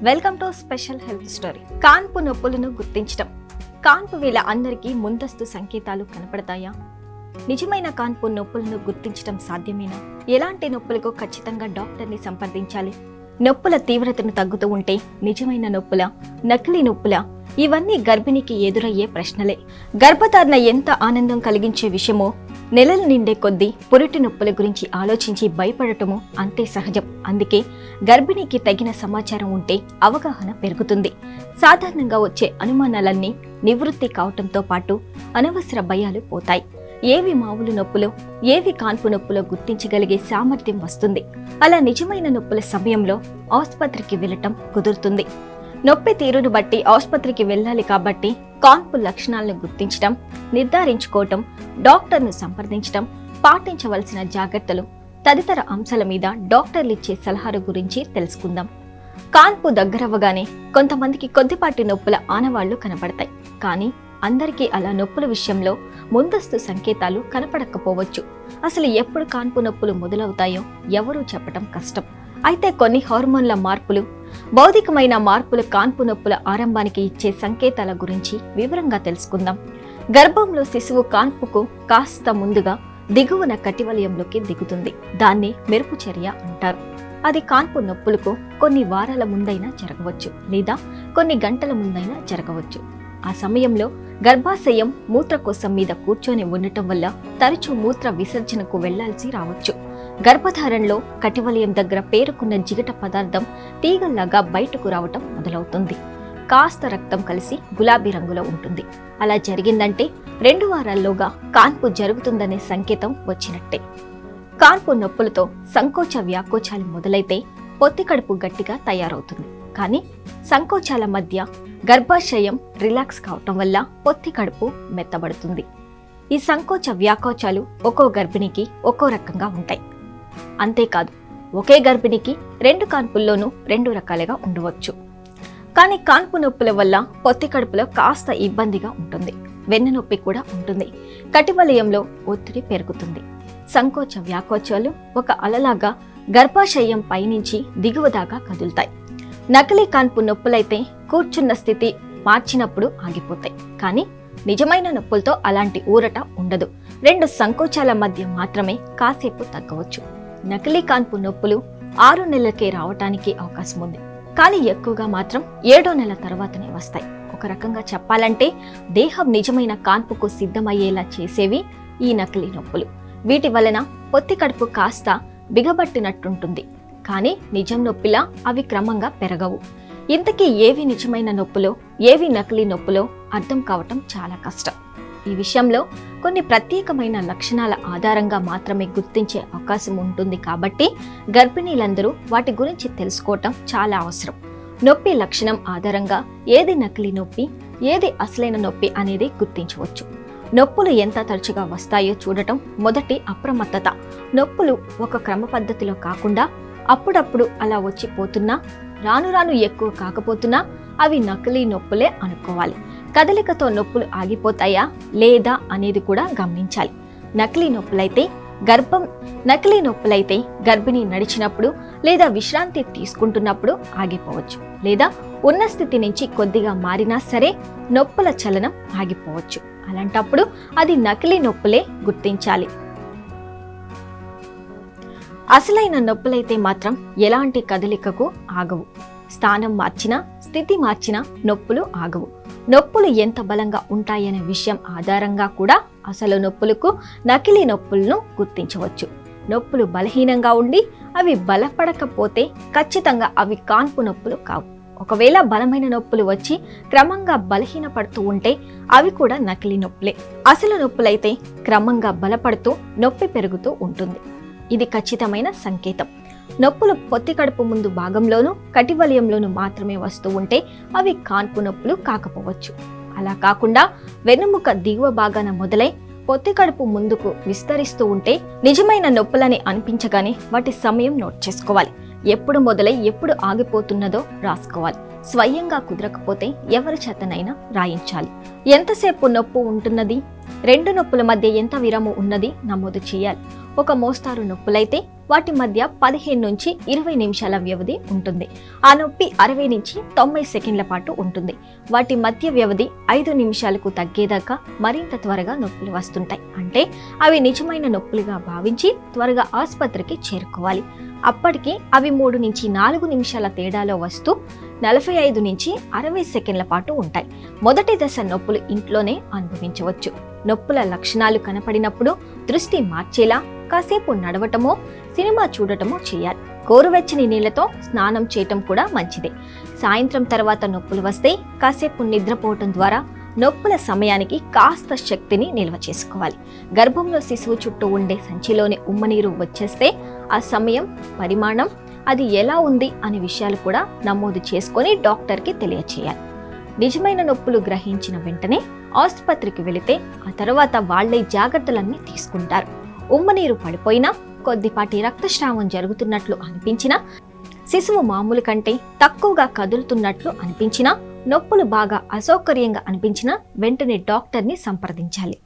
Welcome to special health story. కాన్పు నొప్పులను గుర్తించడం. కాన్పు వేళ అందరికీ ముందస్తు సంకేతాలు కనపడతాయా? నిజమైన కాన్పు నొప్పులను గుర్తించడం సాధ్యమేనా? ఎలాంటి నొప్పులకు ఖచ్చితంగా డాక్టర్ని సంప్రదించాలి? నొప్పుల తీవ్రతను తగ్గుతూ ఉంటే నిజమైన నొప్పుల, నకిలీ నొప్పుల? ఇవన్నీ గర్భిణికి ఎదురయ్యే ప్రశ్నలే. గర్భధారణ ఎంత ఆనందం కలిగించే విషయమో, నెలలు నిండే కొద్దీ పురిటి నొప్పుల గురించి ఆలోచించి భయపడటము అంతే సహజం. అందుకే గర్భిణికి తగిన సమాచారం ఉంటే అవగాహన పెరుగుతుంది. సాధారణంగా వచ్చే అనుమానాలన్నీ నివృత్తి కావటంతో పాటు అనవసర భయాలు పోతాయి. ఏవి మామూలు నొప్పులో, ఏవి కాన్పు నొప్పులో గుర్తించగలిగే సామర్థ్యం వస్తుంది. అలా నిజమైన నొప్పుల సమయంలో ఆసుపత్రికి వెళ్ళటం కుదురుతుంది. నొప్పి తీరును బట్టి ఆసుపత్రికి వెళ్ళాలి కాబట్టి కాన్పు లక్షణాలను గుర్తించడం, నిర్ధారించుకోవటం, డాక్టర్ను సంప్రదించడం, పాటించవలసిన జాగ్రత్తలు తదితర అంశాల మీద డాక్టర్లు ఇచ్చే సలహాల గురించి తెలుసుకుందాం. కాన్పు దగ్గరవ్వగానే కొంతమందికి కొద్దిపాటి నొప్పుల ఆనవాళ్లు కనపడతాయి. కానీ అందరికీ అలా నొప్పుల విషయంలో ముందస్తు సంకేతాలు కనపడకపోవచ్చు. అసలు ఎప్పుడు కాన్పు నొప్పులు మొదలవుతాయో ఎవరూ చెప్పటం కష్టం. అయితే కొన్ని హార్మోన్ల మార్పులు, భౌతికమైన మార్పులు కాన్పు నొప్పుల ఆరంభానికి ఇచ్చే సంకేతాల గురించి వివరంగా తెలుసుకుందాం. గర్భంలో శిశువు కాన్పుకు కాస్త ముందుగా దిగువన కటివలయంలోకి దిగుతుంది. దాన్ని మెరుపు చర్య అంటారు. అది కాన్పు నొప్పులకు కొన్ని వారాల ముందైనా జరగవచ్చు, లేదా కొన్ని గంటల ముందైనా జరగవచ్చు. ఆ సమయంలో గర్భాశయం మూత్రకోశం మీద కూర్చొని ఉండటం వల్ల తరచూ మూత్ర విసర్జనకు వెళ్లాల్సి రావచ్చు. గర్భధారణలో కటివలయం దగ్గర పేరుకున్న జిగట పదార్థం తీగల్లాగా బయటకు రావటం మొదలవుతుంది. కాస్త రక్తం కలిసి గులాబీ రంగులో ఉంటుంది. అలా జరిగిందంటే 2 వారాల్లోగా కాన్పు జరుగుతుందనే సంకేతం వచ్చినట్టే. కాన్పు నొప్పులతో సంకోచ వ్యాకోచాలు మొదలైతే పొత్తి కడుపు గట్టిగా తయారవుతుంది. కానీ సంకోచాల మధ్య గర్భాశయం రిలాక్స్ కావటం వల్ల పొత్తి కడుపు మెత్తబడుతుంది. ఈ సంకోచ వ్యాకోచాలు ఒక్కో గర్భిణికి ఒక్కో రకంగా ఉంటాయి. అంతేకాదు, ఒకే గర్భిణికి 2 కాన్పుల్లోనూ 2 రకాలుగా ఉండవచ్చు. కానీ కాన్పు నొప్పుల వల్ల పొత్తి కడుపులో కాస్త ఇబ్బందిగా ఉంటుంది. వెన్నునొప్పి కూడా ఉంటుంది. కటివలయంలో ఒత్తిడి పెరుగుతుంది. సంకోచ వ్యాకోచాలు ఒక అలలాగా గర్భాశయం పైనుంచి దిగువ దాకా కదులుతాయి. నకిలీ కాన్పు నొప్పులైతే కూర్చున్న స్థితి మార్చినప్పుడు ఆగిపోతాయి. కానీ నిజమైన నొప్పులతో అలాంటి ఊరట ఉండదు. 2 సంకోచాల మధ్య మాత్రమే కాసేపు తగ్గవచ్చు. నకిలీ కాన్పు నొప్పులు 6 నెలలకే రావటానికి అవకాశం ఉంది. కానీ ఎక్కువగా మాత్రం 7వ నెల తర్వాతనే వస్తాయి. ఒక రకంగా చెప్పాలంటే దేహం నిజమైన కాన్పుకు సిద్ధమయ్యేలా చేసేవి ఈ నకిలీ నొప్పులు. వీటి వలన పొత్తి కడుపు కాస్త బిగబట్టినట్టుంటుంది. కానీ నిజం నొప్పిలా అవి క్రమంగా పెరగవు. ఇంతకీ ఏవి నిజమైన నొప్పులో, ఏవి నకిలీ నొప్పులో అర్థం కావటం చాలా కష్టం. ఈ విషయంలో కొన్ని ప్రత్యేకమైన లక్షణాల ఆధారంగా మాత్రమే గుర్తించే అవకాశం ఉంటుంది. కాబట్టి గర్భిణీలందరూ వాటి గురించి తెలుసుకోవటం చాలా అవసరం. నొప్పి లక్షణం ఆధారంగా ఏది నకిలీ నొప్పి, ఏది అసలైన నొప్పి అనేది గుర్తించవచ్చు. నొప్పులు ఎంత తరచుగా వస్తాయో చూడటం మొదటి అప్రమత్తత. నొప్పులు ఒక క్రమ పద్ధతిలో కాకుండా అప్పుడప్పుడు అలా వచ్చిపోతున్నా, రాను రాను ఎక్కువ కాకపోతున్నా అవి నకిలీ నొప్పులే అనుకోవాలి. కదలికతో నొప్పులు ఆగిపోతాయా లేదా అనేది కూడా గమనించాలి. నకిలీ నొప్పులైతే గర్భిణి నడిచినప్పుడు లేదా విశ్రాంతి తీసుకుంటున్నప్పుడు ఆగిపోవచ్చు, లేదా ఉన్న స్థితి నుంచి కొద్దిగా మారినా సరే నొప్పుల చలనం ఆగిపోవచ్చు. అలాంటప్పుడు అది నకిలీ నొప్పులే గుర్తించాలి. అసలైన నొప్పులైతే మాత్రం ఎలాంటి కదలికకు ఆగవు. స్థానం మార్చినా, స్థితి మార్చినా నొప్పులు ఆగవు. నొప్పులు ఎంత బలంగా ఉంటాయనే విషయం ఆధారంగా కూడా అసలు నొప్పులకు, నకిలీ నొప్పులను గుర్తించవచ్చు. నొప్పులు బలహీనంగా ఉండి అవి బలపడకపోతే ఖచ్చితంగా అవి కాన్పు నొప్పులు కావు. ఒకవేళ బలమైన నొప్పులు వచ్చి క్రమంగా బలహీనపడుతూ ఉంటే అవి కూడా నకిలీ నొప్పులే. అసలు నొప్పులైతే క్రమంగా బలపడుతూ నొప్పి పెరుగుతూ ఉంటుంది. ఇది ఖచ్చితమైన సంకేతం. నొప్పులు పొత్తి కడుపు ముందు భాగంలోనూ కటివలయంలోనూ మాత్రమే వస్తూ ఉంటే అవి కాన్పు నొప్పులు కాకపోవచ్చు. అలా కాకుండా వెన్నుముక దిగువ భాగాన మొదలై పొత్తి కడుపు ముందుకు విస్తరిస్తూ ఉంటే నిజమైన నొప్పులని అనిపించగానే వాటి సమయం నోట్ చేసుకోవాలి. ఎప్పుడు మొదలై ఎప్పుడు ఆగిపోతున్నదో రాసుకోవాలి. స్వయంగా కుదరకపోతే ఎవరి చేతనైనా రాయించాలి. ఎంతసేపు నొప్పి ఉంటున్నది, రెండు నొప్పుల మధ్య ఎంత విరామం ఉన్నది నమోదు చేయాలి. ఒక మోస్తారు నొప్పులైతే వాటి మధ్య 15 నుంచి 20 నిమిషాల వ్యవధి ఉంటుంది. ఆ నొప్పి 60 నుంచి 90 సెకండ్ల పాటు ఉంటుంది. వాటి మధ్య వ్యవధి 5 నిమిషాలకు తగ్గేదాకా మరింత త్వరగా నొప్పులు వస్తుంటాయి. అంటే అవి నిజమైన నొప్పులుగా భావించి త్వరగా ఆసుపత్రికి చేరుకోవాలి. అప్పటికి అవి 3 నుంచి 4 నిమిషాల తేడాలో వస్తూ 45 నుంచి 60 సెకండ్ల పాటు ఉంటాయి. మొదటి దశ నొప్పులు ఇంట్లోనే అనుభవించవచ్చు. నొప్పుల లక్షణాలు కనపడినప్పుడు దృష్టి మార్చేలా కాసేపు నడవటమో సినిమా చూడటమో చేయాలి. గోరువెచ్చని నీళ్లతో స్నానం చేయటం కూడా మంచిదే. సాయంత్రం తర్వాత నొప్పులు వస్తే కాసేపు నిద్రపోవటం ద్వారా నొప్పుల సమయానికి కాస్త శక్తిని నిల్వ చేసుకోవాలి. గర్భంలో శిశువు చుట్టూ ఉండే సంచిలోని ఉమ్మనీరు వచ్చేస్తే ఆ సమయం, పరిమాణం, అది ఎలా ఉంది అనే విషయాలు కూడా నమోదు చేసుకొని డాక్టర్కి తెలియచేయాలి. నిజమైన నొప్పులు గ్రహించిన వెంటనే ఆసుపత్రికి వెళితే ఆ తర్వాత వాళ్లే జాగ్రత్తలన్నీ తీసుకుంటారు. ఉమ్మనీరు పడిపోయినా, కొద్దిపాటి రక్తస్రావం జరుగుతున్నట్లు అనిపించినా, శిశువు మామూలు కంటే తక్కువగా కదులుతున్నట్లు అనిపించినా, నొప్పులు బాగా అసౌకర్యంగా అనిపించినా వెంటనే డాక్టర్ని సంప్రదించాలి.